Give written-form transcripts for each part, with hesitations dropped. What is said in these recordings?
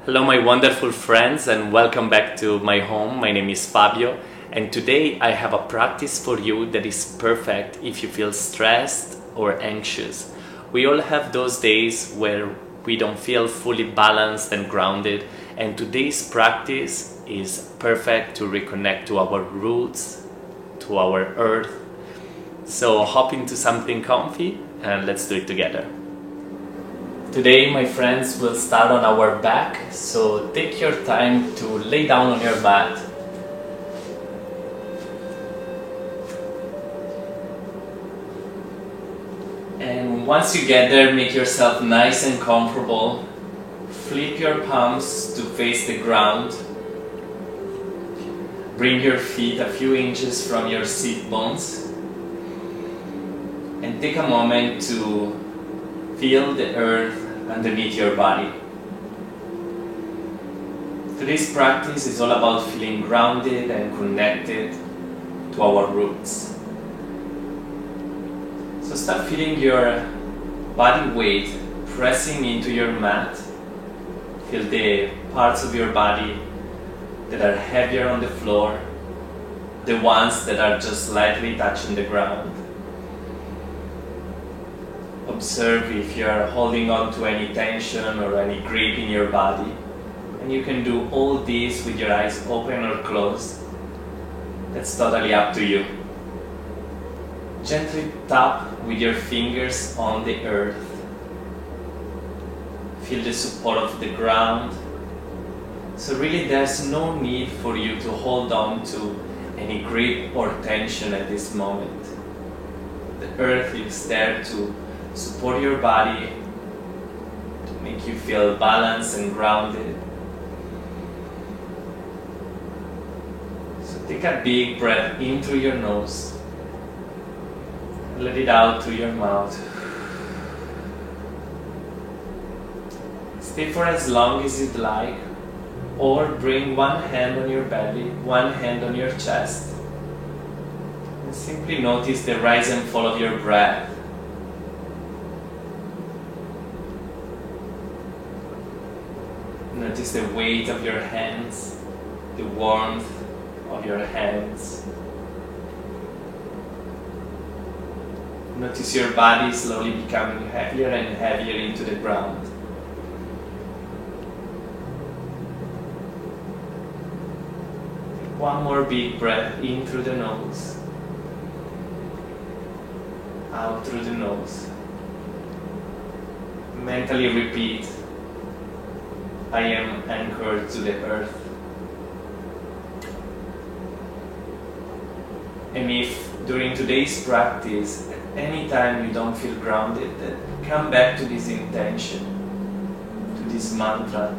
Hello my wonderful friends and welcome back to my home. My name is Fabio and today I have a practice for you that is perfect if you feel stressed or anxious. We all have those days where we don't feel fully balanced and grounded, and today's practice is perfect to reconnect to our roots, to our earth. So hop into something comfy and let's do it together. Today, my friends, will start on our back, so take your time to lay down on your mat. And once you get there, make yourself nice and comfortable. Flip your palms to face the ground. Bring your feet a few inches from your sit bones. And take a moment to feel the earth underneath your body. Today's practice is all about feeling grounded and connected to our roots. So start feeling your body weight pressing into your mat. Feel the parts of your body that are heavier on the floor, the ones that are just lightly touching the ground. Observe if you are holding on to any tension or any grip in your body. And you can do all this with your eyes open or closed. That's totally up to you. Gently tap with your fingers on the earth. Feel the support of the ground. So really there's no need for you to hold on to any grip or tension at this moment. The earth is there to support your body, to make you feel balanced and grounded. So take a big breath in through your nose, and let it out through your mouth. Stay for as long as you'd like, or bring one hand on your belly, one hand on your chest, and simply notice the rise and fall of your breath. Notice the weight of your hands, the warmth of your hands. Notice your body slowly becoming heavier and heavier into the ground. One more big breath in through the nose, out through the nose. Mentally repeat, I am anchored to the earth. And if during today's practice, at any time you don't feel grounded, then come back to this intention, to this mantra,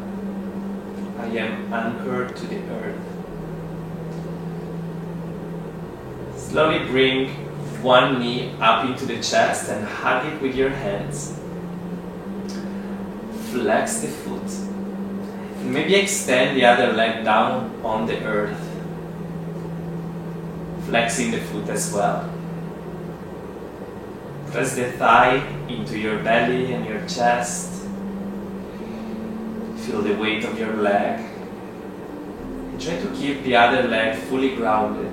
I am anchored to the earth. Slowly bring one knee up into the chest and hug it with your hands. Flex the foot. Maybe extend the other leg down on the earth, flexing the foot as well. Press the thigh into your belly and your chest. Feel the weight of your leg. And try to keep the other leg fully grounded.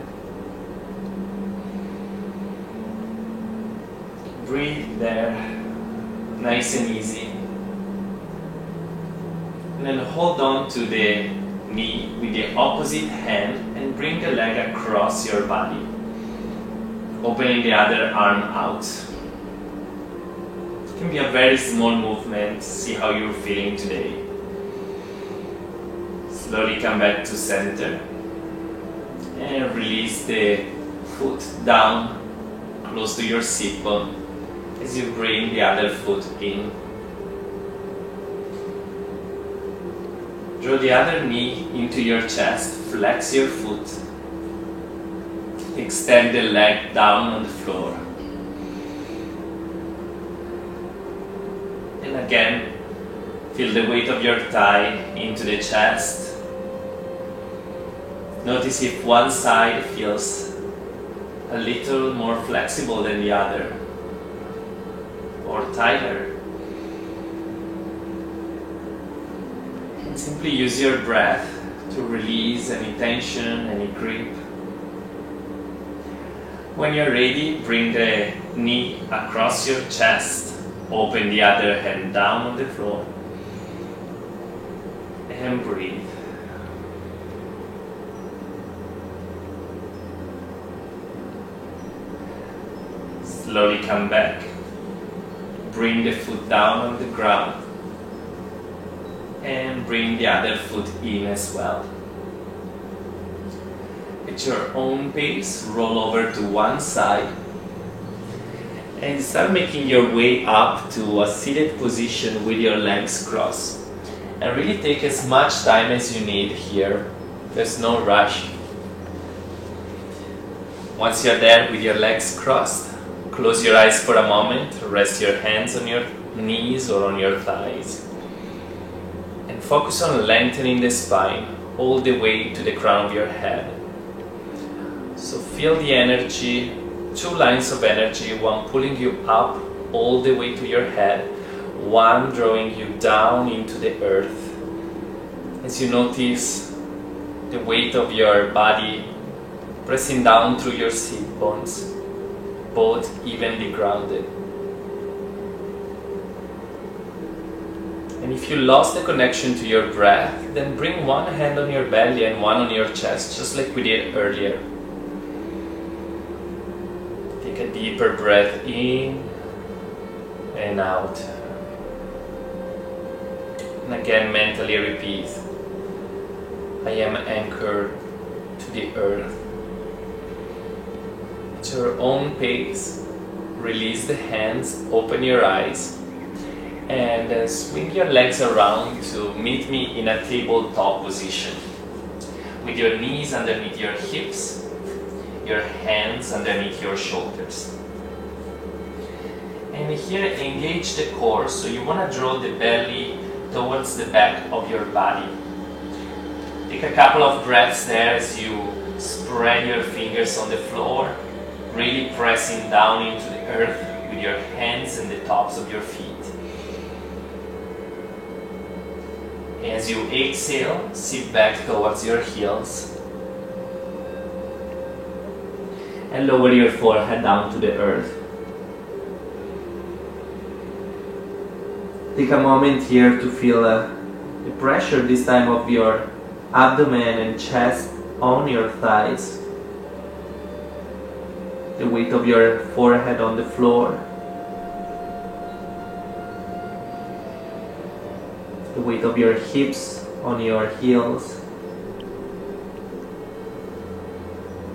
Breathe there, nice and easy. And then hold on to the knee with the opposite hand and bring the leg across your body, opening the other arm out. It can be a very small movement, see how you're feeling today. Slowly come back to center and release the foot down close to your sit bone as you bring the other foot in. Draw the other knee into your chest, flex your foot, extend the leg down on the floor. And again, feel the weight of your thigh into the chest. Notice if one side feels a little more flexible than the other, or tighter. And simply use your breath to release any tension, any grip. When you're ready, bring the knee across your chest. Open the other hand down on the floor. And breathe. Slowly come back. Bring the foot down on the ground. And bring the other foot in as well. At your own pace, roll over to one side and start making your way up to a seated position with your legs crossed. And really take as much time as you need here. There's no rush. Once you're there with your legs crossed, close your eyes for a moment, rest your hands on your knees or on your thighs. And focus on lengthening the spine all the way to the crown of your head. So feel the energy, two lines of energy, one pulling you up all the way to your head, one drawing you down into the earth. As you notice the weight of your body pressing down through your seat bones, both evenly grounded. And if you lost the connection to your breath, then bring one hand on your belly and one on your chest, just like we did earlier. Take a deeper breath in and out. And again, mentally repeat, I am anchored to the earth. At your own pace, release the hands, open your eyes, and swing your legs around to meet me in a tabletop position. With your knees underneath your hips, your hands underneath your shoulders. And here engage the core, so you want to draw the belly towards the back of your body. Take a couple of breaths there as you spread your fingers on the floor, really pressing down into the earth with your hands and the tops of your feet. As you exhale, sit back towards your heels and lower your forehead down to the earth. Take a moment here to feel the pressure this time of your abdomen and chest on your thighs, the weight of your forehead on the floor, the weight of your hips on your heels.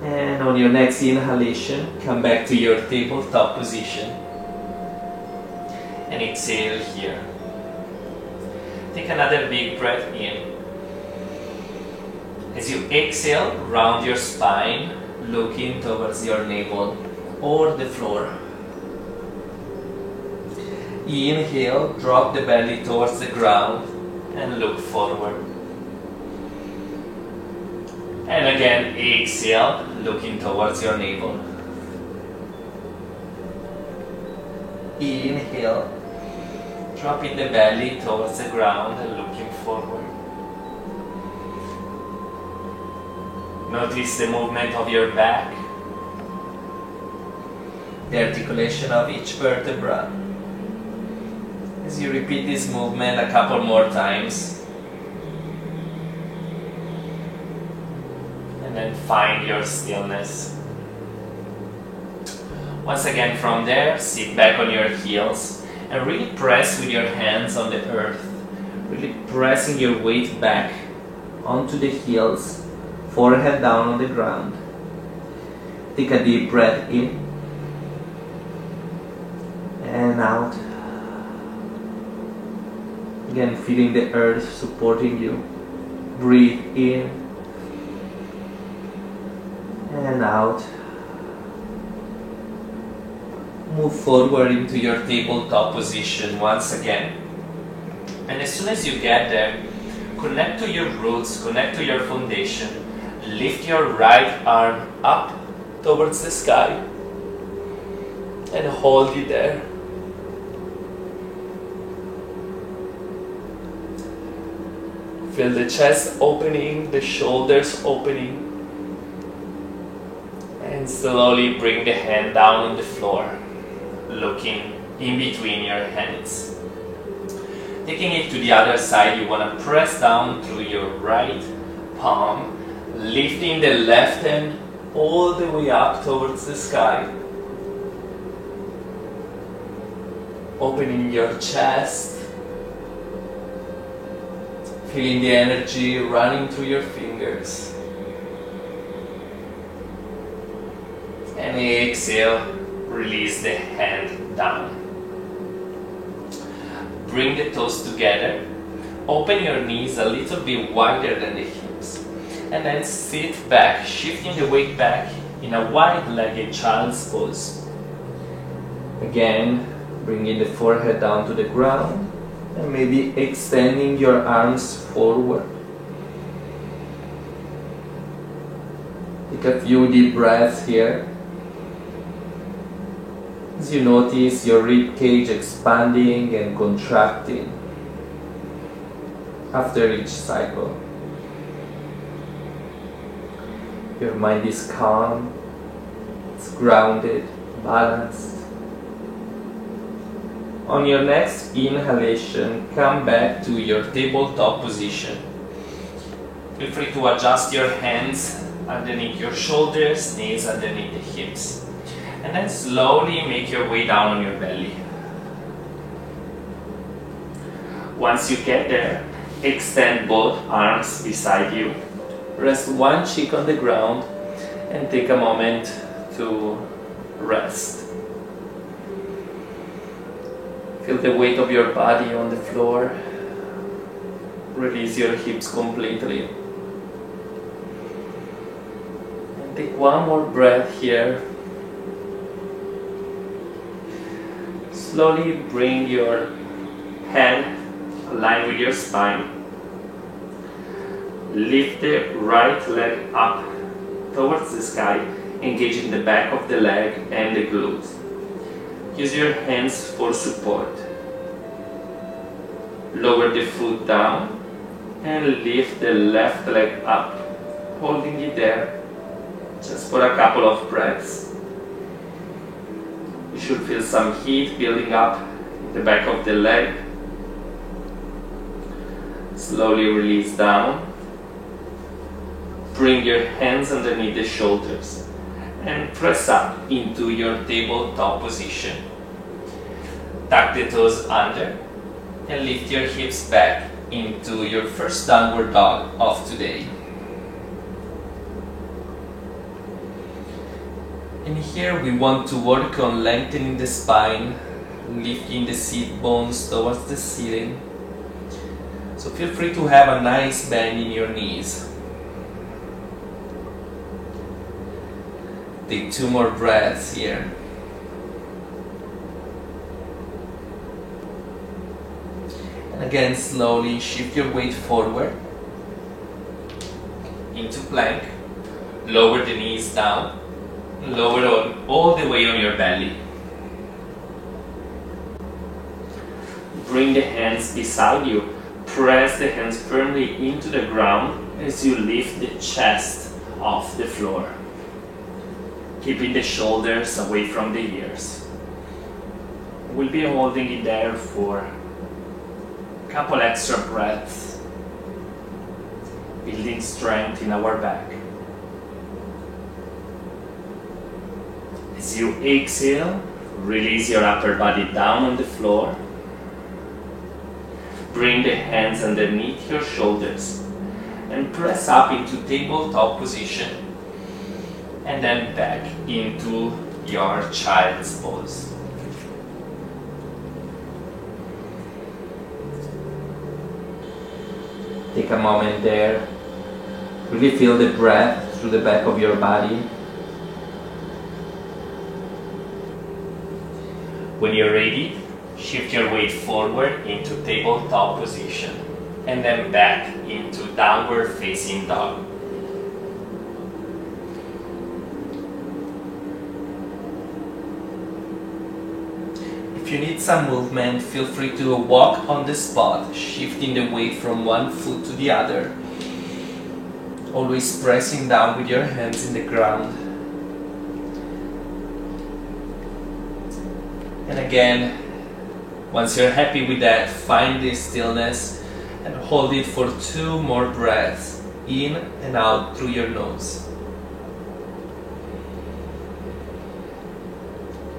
And on your next inhalation, come back to your tabletop position and exhale here. Take another big breath in. As you exhale, round your spine, looking towards your navel or the floor. Inhale, drop the belly towards the ground and look forward. And again, exhale, looking towards your navel. Inhale, dropping the belly towards the ground and looking forward. Notice the movement of your back, the articulation of each vertebra. As you repeat this movement a couple more times, and then find your stillness. Once again from there, sit back on your heels and really press with your hands on the earth, really pressing your weight back onto the heels, forehead down on the ground. Take a deep breath in and out. Again, feeling the earth supporting you. Breathe in and out. Move forward into your tabletop position once again. And as soon as you get there, connect to your roots, connect to your foundation. Lift your right arm up towards the sky and hold it there. Feel the chest opening, the shoulders opening. And slowly bring the hand down on the floor, looking in between your hands. Taking it to the other side, you want to press down through your right palm, lifting the left hand all the way up towards the sky. Opening your chest, feeling the energy running through your fingers. And exhale, release the hand down. Bring the toes together. Open your knees a little bit wider than the hips. And then sit back, shifting the weight back in a wide-legged child's pose. Again, bringing the forehead down to the ground and maybe extending your arms forward. Take a few deep breaths here. As you notice your rib cage expanding and contracting after each cycle. Your mind is calm, it's grounded, balanced. On your next inhalation, come back to your tabletop position. Feel free to adjust your hands underneath your shoulders, knees underneath the hips. And then slowly make your way down on your belly. Once you get there, extend both arms beside you. Rest one cheek on the ground and take a moment to rest. Feel the weight of your body on the floor. Release your hips completely. And take one more breath here. Slowly bring your head aligned with your spine. Lift the right leg up towards the sky, engaging the back of the leg and the glutes. Use your hands for support. Lower the foot down and lift the left leg up, holding it there just for a couple of breaths. You should feel some heat building up in the back of the leg. Slowly release down. Bring your hands underneath the shoulders and press up into your tabletop position. Tuck the toes under and lift your hips back into your first downward dog of today. And here we want to work on lengthening the spine, lifting the seat bones towards the ceiling. So feel free to have a nice bend in your knees. Take two more breaths here. And again, slowly shift your weight forward into plank. Lower the knees down. Lower on all the way on your belly. Bring the hands beside you. Press the hands firmly into the ground as you lift the chest off the floor, keeping the shoulders away from the ears. We'll be holding it there for a couple extra breaths, building strength in our back. As you exhale, release your upper body down on the floor. Bring the hands underneath your shoulders and press up into tabletop position. And then back into your child's pose. Take a moment there. Really feel the breath through the back of your body. When you're ready, shift your weight forward into tabletop position and then back into downward facing dog. If If you need some movement, feel free to walk on the spot, shifting the weight from one foot to the other. Always pressing down with your hands in the ground. And again, once you're happy with that, find this stillness and hold it for 2 more breaths, in and out through your nose.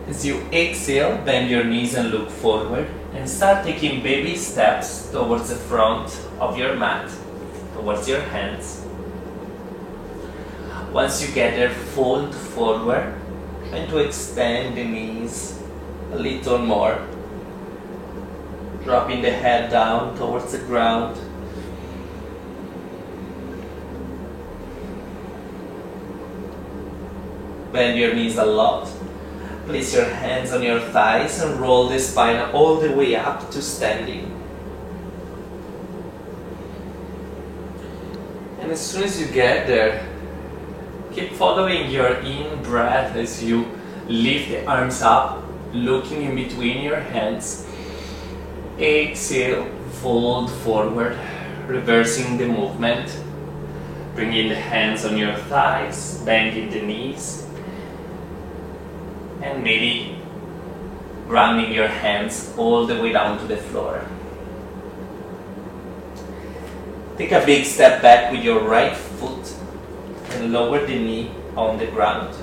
As you exhale, bend your knees and look forward, and start taking baby steps towards the front of your mat, towards your hands. Once you get there, fold forward, and to extend the knees a little more, dropping the head down towards the ground. Bend your knees a lot. Place your hands on your thighs and roll the spine all the way up to standing. And as soon as you get there, keep following your in breath as you lift the arms up, looking in between your hands. Exhale, fold forward, reversing the movement. Bringing the hands on your thighs, bending the knees. And maybe grounding your hands all the way down to the floor. Take a big step back with your right foot and lower the knee on the ground.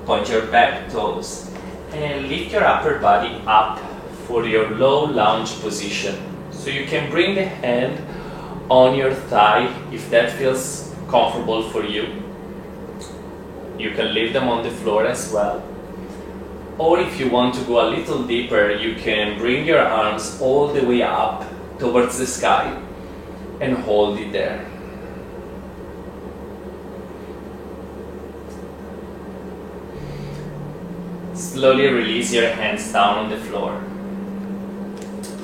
Point your back toes and lift your upper body up for your low lunge position. So you can bring the hand on your thigh if that feels comfortable for you. You can leave them on the floor as well. Or if you want to go a little deeper, you can bring your arms all the way up towards the sky and hold it there. Slowly release your hands down on the floor.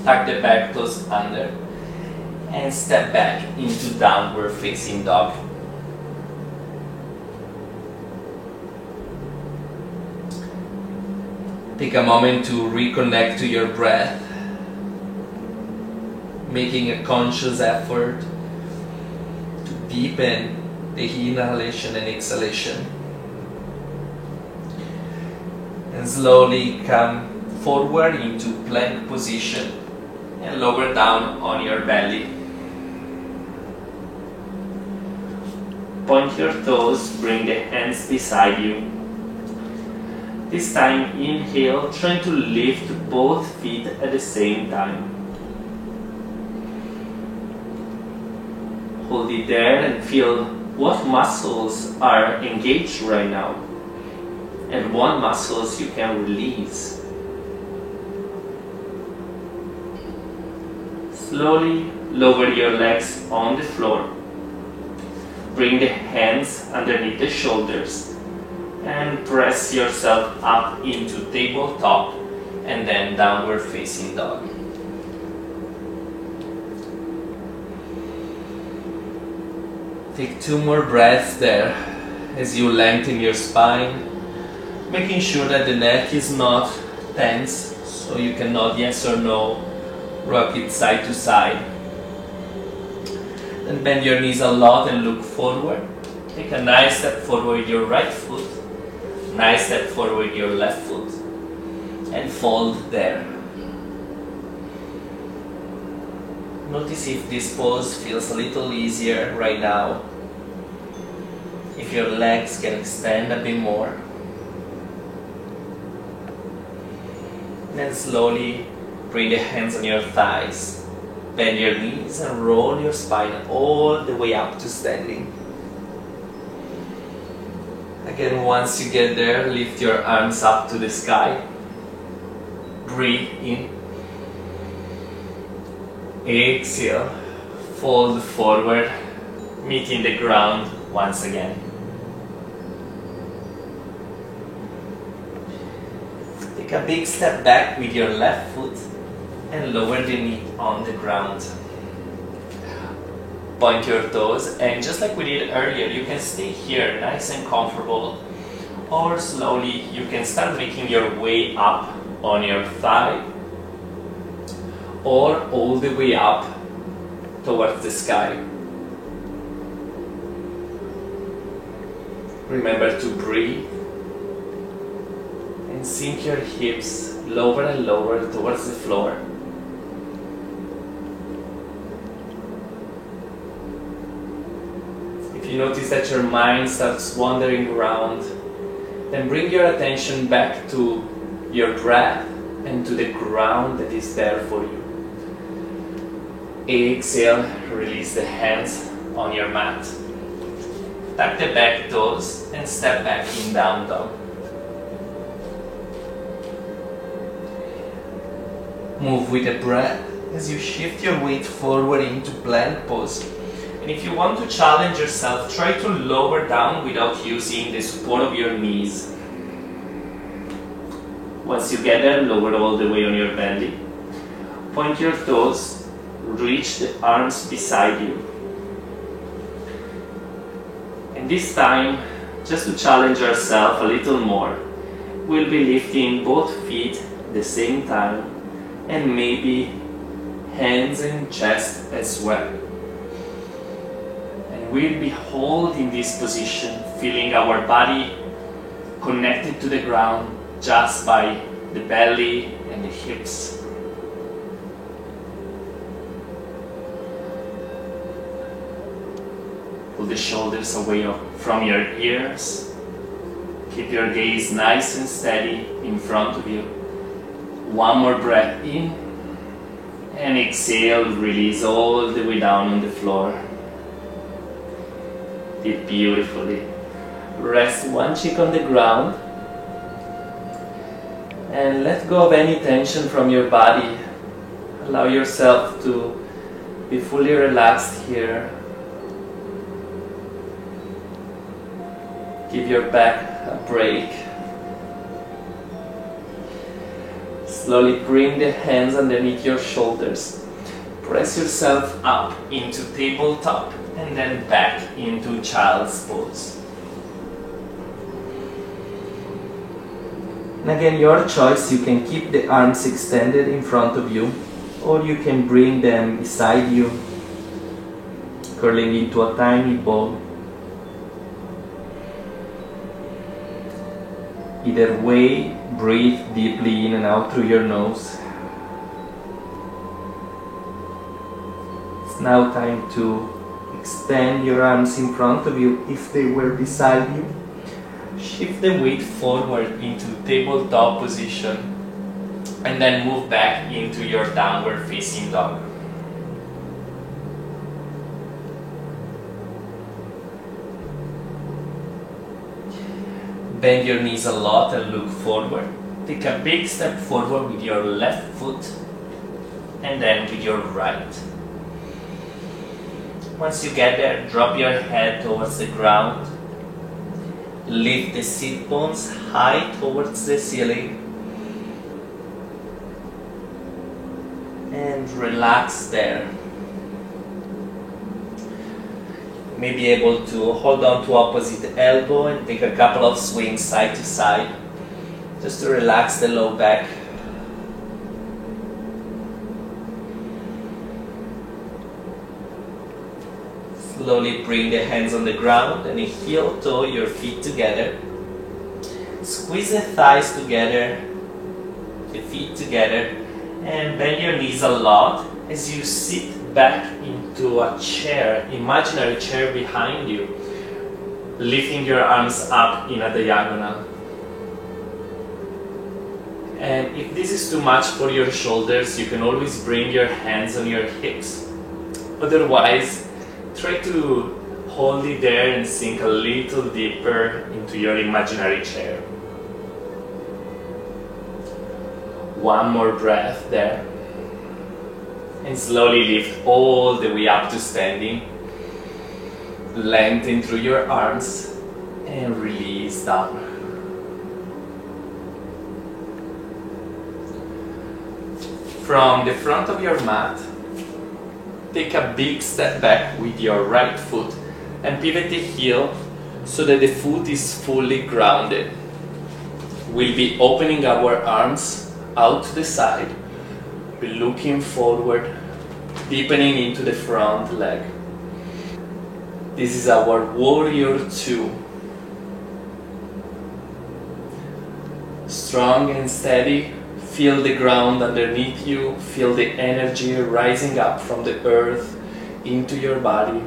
Tuck the back toes under and step back into downward facing dog. Take a moment to reconnect to your breath, making a conscious effort to deepen the inhalation and exhalation. And slowly come forward into plank position and lower down on your belly. Point your toes, bring the hands beside you. This time, inhale, trying to lift both feet at the same time. Hold it there and feel what muscles are engaged right now and what muscles you can release. Slowly lower your legs on the floor. Bring the hands underneath the shoulders and press yourself up into tabletop and then downward facing dog. Take 2 more breaths there as you lengthen your spine, making sure that the neck is not tense, so you can nod yes or no, rock it side to side. Then bend your knees a lot and look forward. Take a nice step forward with your right foot. Nice step forward with your left foot and fold there. Notice if this pose feels a little easier right now. If your legs can extend a bit more. Then slowly bring the hands on your thighs. Bend your knees and roll your spine all the way up to standing. Again, once you get there, lift your arms up to the sky. Breathe in. Exhale. Fold forward, meeting the ground once again. Take a big step back with your left foot and lower the knee on the ground. Point your toes, and just like we did earlier, you can stay here nice and comfortable, or slowly you can start making your way up on your thigh, or all the way up towards the sky. Remember to breathe and sink your hips lower and lower towards the floor. If you notice that your mind starts wandering around, then bring your attention back to your breath and to the ground that is there for you. Exhale, release the hands on your mat. Tuck the back toes and step back in down dog. Move with the breath as you shift your weight forward into plank pose. And if you want to challenge yourself, try to lower down without using the support of your knees. Once you get there, lower all the way on your belly. Point your toes, reach the arms beside you. And this time, just to challenge yourself a little more, we'll be lifting both feet at the same time and maybe hands and chest as well. And we'll be holding this position, feeling our body connected to the ground just by the belly and the hips. Pull the shoulders away from your ears. Keep your gaze nice and steady in front of you. One more breath in, and exhale, release all the way down on the floor. Did beautifully. Rest one cheek on the ground and let go of any tension from your body. Allow yourself to be fully relaxed here. Give your back a break. Slowly bring the hands underneath your shoulders. Press yourself up into tabletop and then back into child's pose. And again, your choice, you can keep the arms extended in front of you, or you can bring them beside you, curling into a tiny ball. Either way, breathe deeply in and out through your nose. It's now time to extend your arms in front of you if they were beside you. Shift the weight forward into tabletop position and then move back into your downward facing dog. Bend your knees a lot and look forward. Take a big step forward with your left foot and then with your right. Once you get there, drop your head towards the ground. Lift the sit bones high towards the ceiling. And relax there. You may be able to hold on to opposite elbow and take a couple of swings side to side, just to relax the low back. Slowly bring the hands on the ground and heel toe your feet together. Squeeze the thighs together, the feet together, and bend your knees a lot as you sit back into a chair, imaginary chair behind you, lifting your arms up in a diagonal. And if this is too much for your shoulders, you can always bring your hands on your hips. Otherwise, try to hold it there and sink a little deeper into your imaginary chair. One more breath there. And slowly lift all the way up to standing. Lengthen through your arms and release down. From the front of your mat, take a big step back with your right foot and pivot the heel so that the foot is fully grounded. We'll be opening our arms out to the side, be looking forward, deepening into the front leg. This is our warrior 2. Strong and steady, feel the ground underneath you, feel the energy rising up from the earth into your body.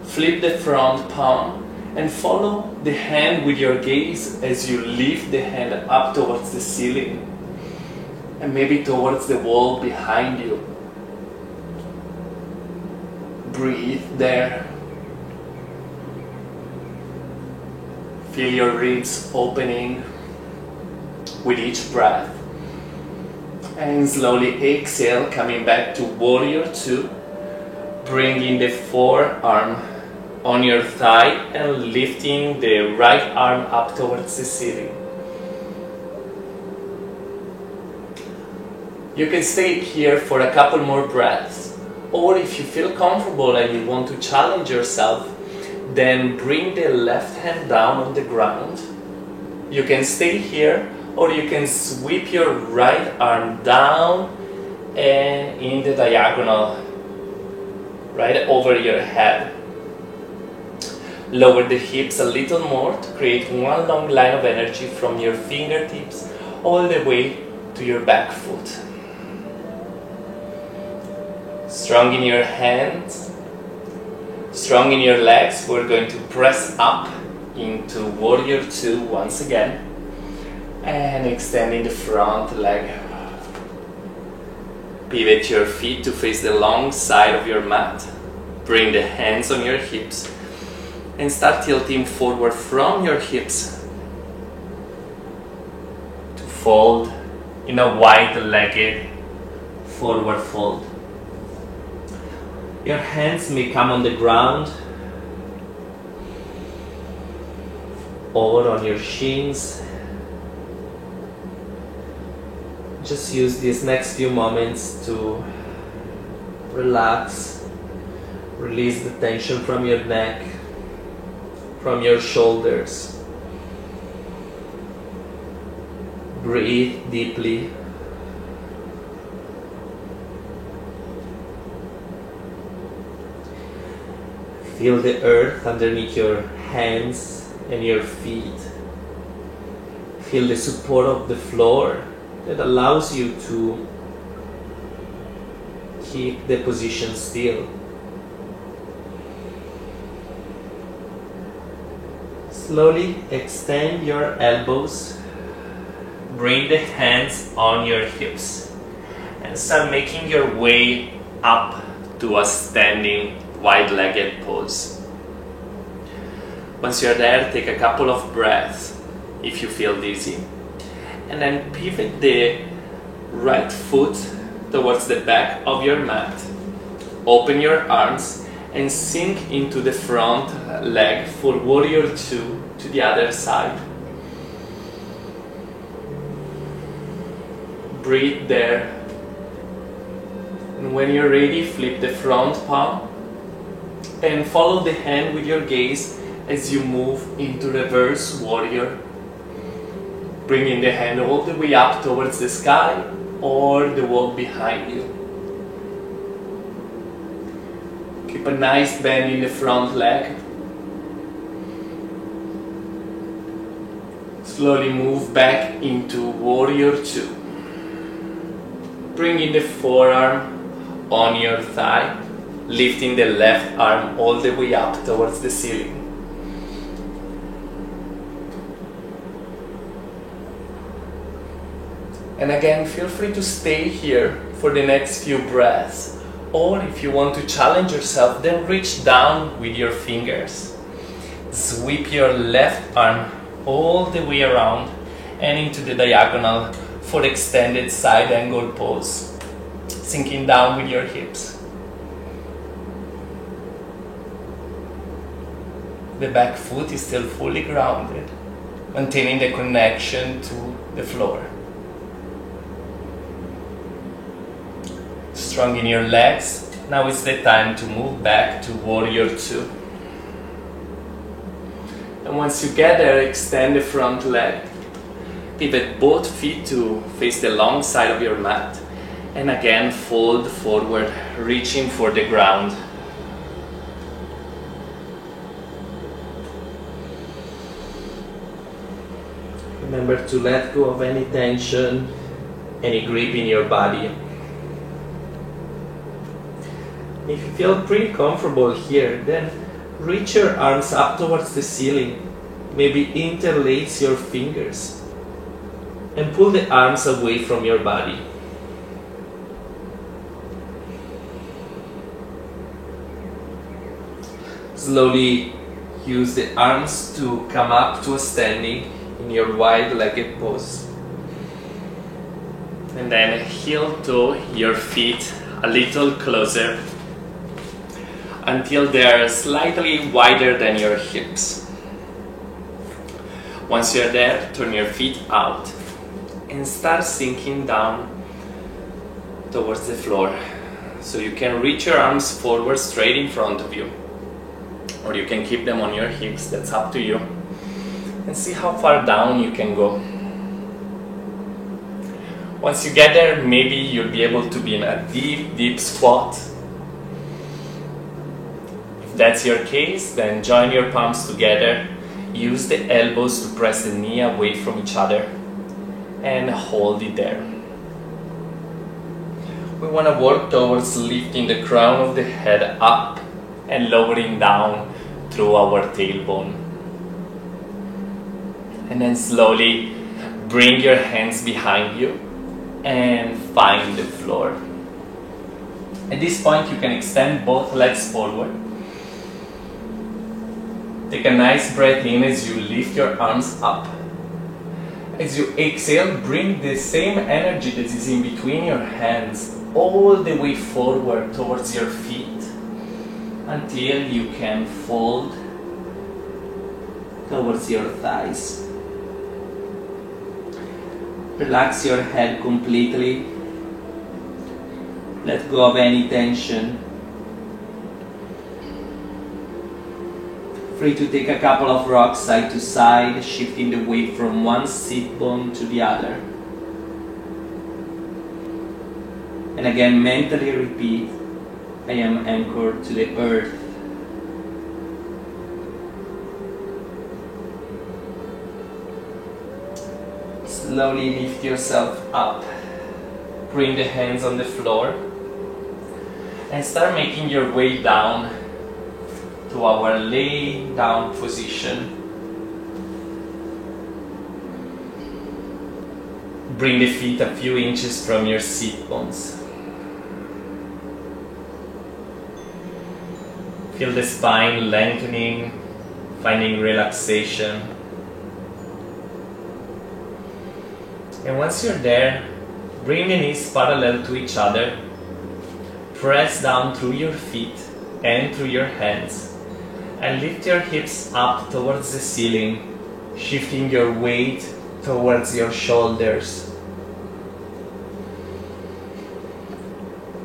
Flip the front palm and follow the hand with your gaze as you lift the hand up towards the ceiling and maybe towards the wall behind you. Breathe there. Feel your ribs opening with each breath. And slowly exhale, coming back to warrior 2. Bringing the forearm on your thigh and lifting the right arm up towards the ceiling. You can stay here for a couple more breaths, or if you feel comfortable and you want to challenge yourself, then bring the left hand down on the ground. You can stay here, or you can sweep your right arm down and in the diagonal, right over your head. Lower the hips a little more to create one long line of energy from your fingertips all the way to your back foot. Strong in your hands, strong in your legs. We're going to press up into warrior 2 once again and extending the front leg. Pivot your feet to face the long side of your mat. Bring the hands on your hips and start tilting forward from your hips to fold in a wide-legged forward fold. Your hands may come on the ground or on your shins. Just use these next few moments to relax, release the tension from your neck, from your shoulders. Breathe deeply. Feel the earth underneath your hands and your feet. Feel the support of the floor that allows you to keep the position still. Slowly extend your elbows, bring the hands on your hips, and start making your way up to a standing wide-legged pose. Once you're there, take a couple of breaths if you feel dizzy, and then pivot the right foot towards the back of your mat. Open your arms and sink into the front leg for warrior 2 to the other side. Breathe there. And when you're ready, flip the front palm and follow the hand with your gaze as you move into reverse warrior. Bringing the hand all the way up towards the sky or the wall behind you. Keep a nice bend in the front leg. Slowly move back into warrior 2. Bringing the forearm on your thigh, lifting the left arm all the way up towards the ceiling. And again, feel free to stay here for the next few breaths. Or if you want to challenge yourself, then reach down with your fingers. Sweep your left arm all the way around and into the diagonal for extended side angle pose. Sinking down with your hips. The back foot is still fully grounded, maintaining the connection to the floor. Strong in your legs. Now it's the time to move back to warrior 2. And once you get there, extend the front leg. Pivot both feet to face the long side of your mat. And again, fold forward, reaching for the ground. Remember to let go of any tension, any grip in your body. If you feel pretty comfortable here, then reach your arms up towards the ceiling. Maybe interlace your fingers and pull the arms away from your body. Slowly use the arms to come up to a standing in your wide-legged pose. And then heel to your feet a little closer until they are slightly wider than your hips. Once you're there, turn your feet out and start sinking down towards the floor. So you can reach your arms forward straight in front of you, or you can keep them on your hips, that's up to you. And see how far down you can go. Once you get there, maybe you'll be able to be in a deep, deep squat. If that's your case, then join your palms together. Use the elbows to press the knee away from each other and hold it there. We want to work towards lifting the crown of the head up and lowering down through our tailbone. And then slowly bring your hands behind you and find the floor. At this point, you can extend both legs forward. Take a nice breath in as you lift your arms up. As you exhale, bring the same energy that is in between your hands all the way forward towards your feet until you can fold towards your thighs. Relax your head completely. Let go of any tension. Free to take a couple of rocks side to side, shifting the weight from one sit bone to the other. And again, mentally repeat, I am anchored to the earth. Slowly lift yourself up. Bring the hands on the floor and start making your way down to our lay down position. Bring the feet a few inches from your sit bones. Feel the spine lengthening, finding relaxation. And once you're there, bring the knees parallel to each other. Press down through your feet and through your hands. And lift your hips up towards the ceiling, shifting your weight towards your shoulders.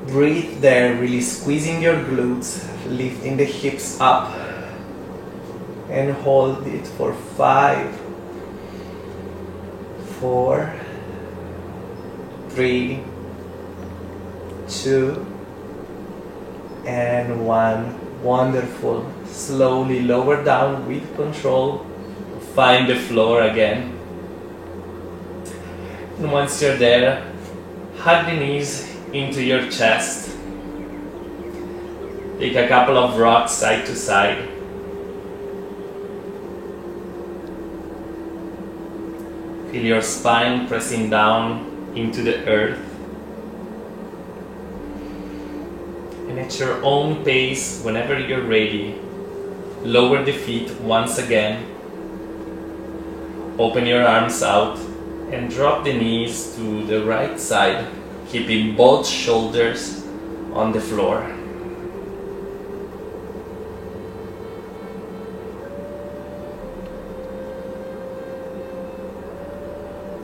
Breathe there, really squeezing your glutes, lifting the hips up. And hold it for 5, 4, 3, 2, and 1. Wonderful. Slowly lower down with control. Find the floor again. And once you're there, hug the knees into your chest. Take a couple of rocks side to side. Feel your spine pressing down into the earth. And at your own pace, whenever you're ready, lower the feet once again. Open your arms out and drop the knees to the right side, keeping both shoulders on the floor.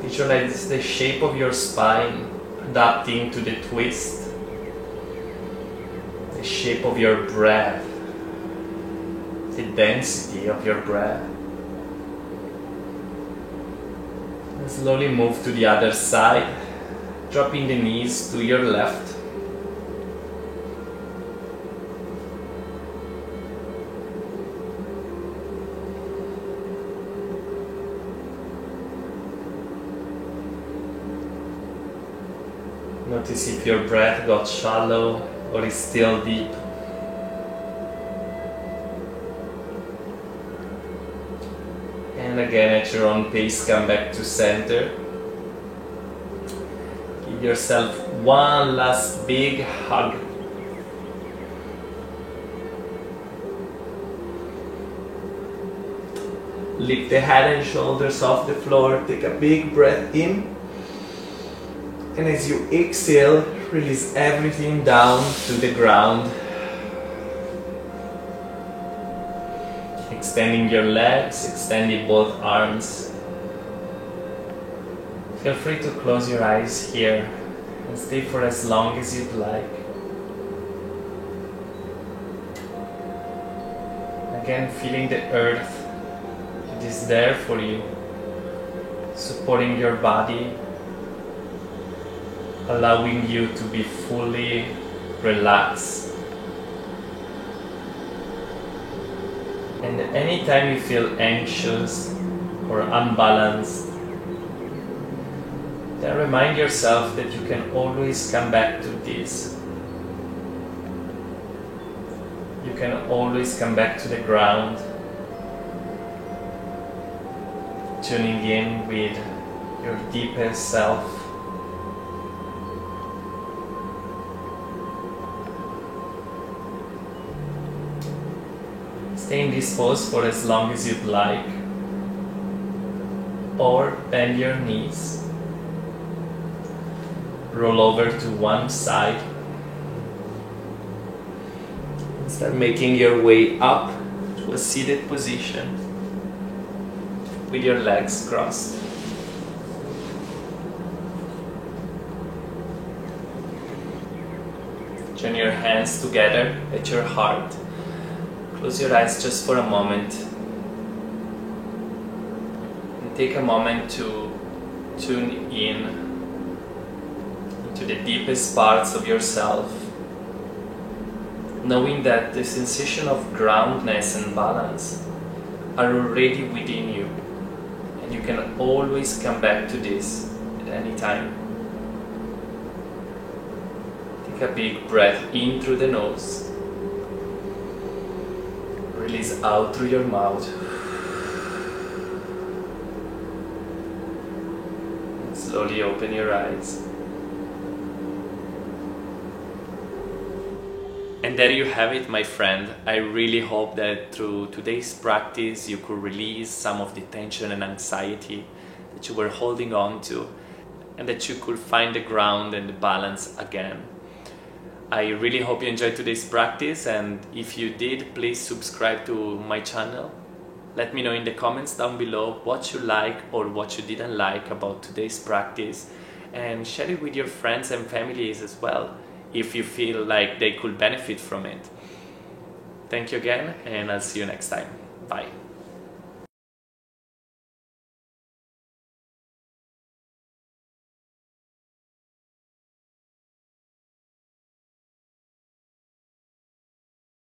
Visualize the shape of your spine adapting to the twist. The shape of your breath, the density of your breath. Slowly move to the other side, dropping the knees to your left. Notice if your breath got shallow or is still deep. And again, at your own pace, come back to center. Give yourself one last big hug. Lift the head and shoulders off the floor. Take a big breath in. And as you exhale, release everything down to the ground. Extending your legs, extending both arms. Feel free to close your eyes here and stay for as long as you'd like. Again, feeling the earth that is there for you, supporting your body, allowing you to be fully relaxed. And anytime you feel anxious or unbalanced, then remind yourself that you can always come back to this. You can always come back to the ground, tuning in with your deepest self. Stay in this pose for as long as you'd like, or bend your knees. Roll over to one side. Start making your way up to a seated position with your legs crossed. Join your hands together at your heart. Close your eyes just for a moment and take a moment to tune in into the deepest parts of yourself, knowing that the sensation of groundedness and balance are already within you, and you can always come back to this at any time. Take a big breath in through the nose. Release out through your mouth. And slowly open your eyes. And there you have it, my friend. I really hope that through today's practice you could release some of the tension and anxiety that you were holding on to, and that you could find the ground and the balance again. I really hope you enjoyed today's practice, and if you did, please subscribe to my channel. Let me know in the comments down below what you like or what you didn't like about today's practice, and share it with your friends and families as well if you feel like they could benefit from it. Thank you again, and I'll see you next time. Bye.